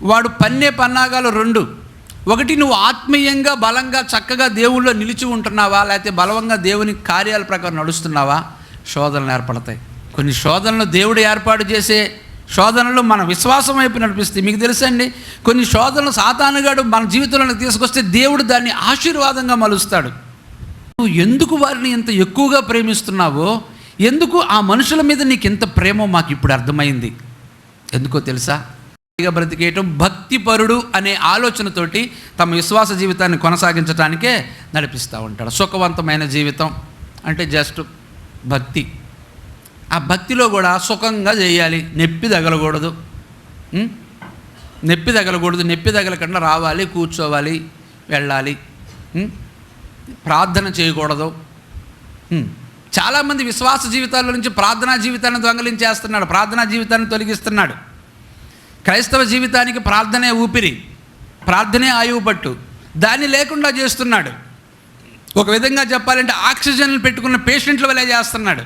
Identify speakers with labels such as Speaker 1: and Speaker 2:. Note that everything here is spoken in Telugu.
Speaker 1: వాడు పన్నే పన్నాగాలు రెండు. ఒకటి, నువ్వు ఆత్మీయంగా బలంగా చక్కగా దేవుళ్ళో నిలిచి ఉంటున్నావా, లేకపోతే బలవంగా దేవుని కార్యాల ప్రకారం నడుస్తున్నావా, శోధనలు ఏర్పడతాయి. కొన్ని శోధనలు దేవుడు ఏర్పాటు చేసే శోధనలు మన విశ్వాసం వైపు నడిపిస్తాయి. మీకు తెలుసండి, కొన్ని శోధనలు సాతానుగాడు మన జీవితంలోకి తీసుకొస్తే దేవుడు దాన్ని ఆశీర్వాదంగా మలుస్తాడు. నువ్వు ఎందుకు వారిని ఇంత ఎక్కువగా ప్రేమిస్తున్నావో, ఎందుకు ఆ మనుషుల మీద నీకు ఇంత ప్రేమో మాకు ఇప్పుడు అర్థమైంది. ఎందుకో తెలుసా? బ్రతికేయటం, భక్తిపరుడు అనే ఆలోచనతోటి తమ విశ్వాస జీవితాన్ని కొనసాగించడానికే నడిపిస్తూ ఉంటాడు. సుఖవంతమైన జీవితం అంటే జస్ట్ భక్తి. ఆ భక్తిలో కూడా సుఖంగా చేయాలి, నొప్పి తగలకూడదు. నొప్పి తగలకుండా రావాలి, కూర్చోవాలి, వెళ్ళాలి, ప్రార్థన చేయకూడదు. చాలామంది విశ్వాస జీవితాల నుంచి ప్రార్థనా జీవితాన్ని దొంగలించేస్తున్నాడు, ప్రార్థనా జీవితాన్ని తొలగిస్తున్నాడు. క్రైస్తవ జీవితానికి ప్రార్థనే ఊపిరి, ప్రార్థనే ఆయువు పట్టు, దాన్ని లేకుండా చేస్తున్నాడు. ఒక విధంగా చెప్పాలంటే ఆక్సిజన్ పెట్టుకున్న పేషెంట్ల వలె చేస్తున్నాడు.